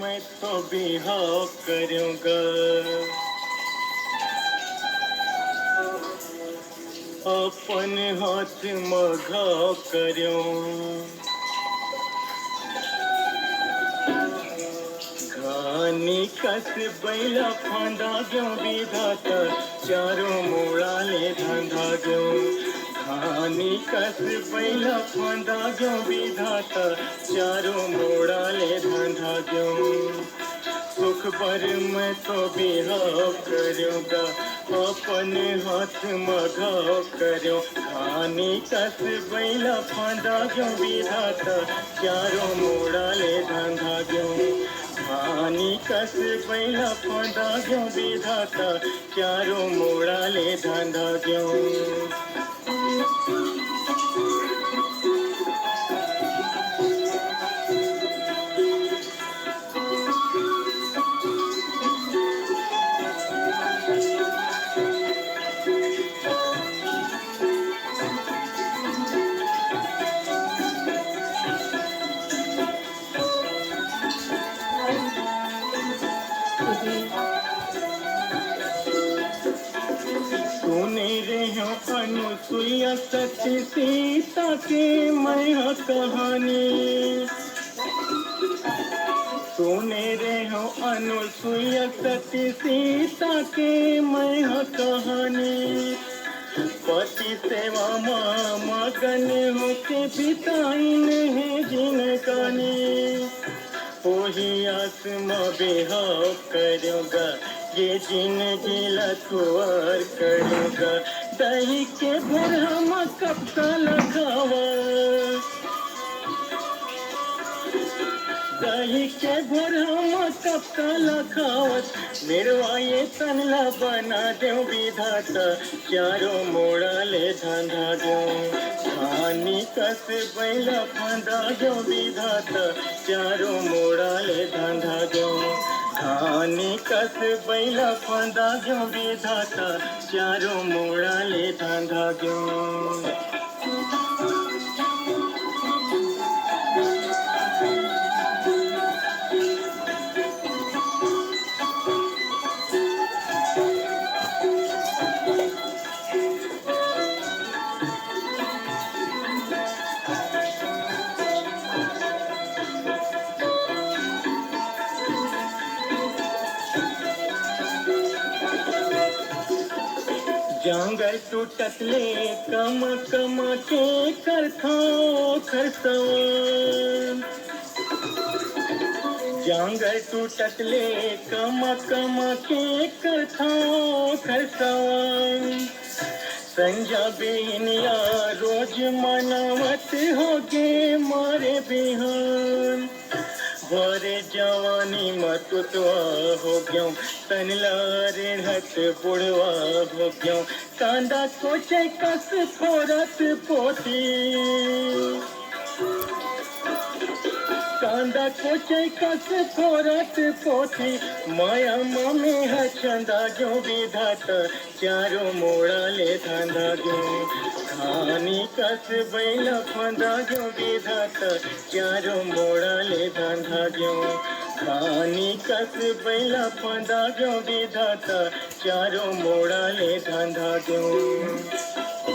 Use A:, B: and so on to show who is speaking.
A: मैं तो बिहाव करूँगा, अपन हाथ मघाव करूँ। घानी कस बैला फांदा ग्यों विधाता, चारों मोड़ा ले धंधा ग्यों। घानी कस बैला फांदा ग्यों विधाता, चारों मोड़ा ले धंधा ग्यों। सुख पर मैं तो बिहाव करूँगा, अपन हाथ मघाव करूँ। घानी कस बैला फांदा ग्यों विधाता, चारों मोड़ा ले धंधा ग्यों। घानी कस बैला फांदा ग्यों विधाता, चारों मोड़ा ले धंधा ग्यों। सुने रे हो अनुसुईया सती सीता के मैं कहानी। सुने रे हो अनुसुईया सती सीता के मैं कहानी। पति सेवा माँ मगन होके बिताइन है जिनकानी। वही आत्मा बिहाव करूँगा, ये जिंदगी लखवार करूँगा। दही के भरम कब का लखावा, दही के भरम कब का लखावत। मेरवा ये तनला बना देव विधाता, चारों मोड़ा ले धंधा दूं। घानी कस बैला फांदा ग्यों विधाता, चारों मोड़ा ले धंधा दूं। घानी कस बैला फांदा ग्यों विधाता, चारों मोड़ा ले धंधा दूं। जांगर टूटत ले कम कम के करखाओ खरसवन। जांगर टूटत ले कम कम के करखाओ खरसवन। संजा बेनिया रोज मनावत होगे मारे बिहान। भरे जवानी मतुतवा हो ग्यों, तनला रेढ़त बुढ़वा हो ग्यों। कांदा कोचे कस फोरत पोती, कांदा कोचे कस फोरत पोती। माया मामे है चंदा ग्यों विधाता, चारों मोड़ा ले धंधा ग्यों। घानी कस बैला फांदा ग्यों विधाता, चारों मोड़ा ले धंधा ग्यों। घानी कस बैला फांदा ग्यों विधाता, चारों मोड़ा ले धंधा ग्यों।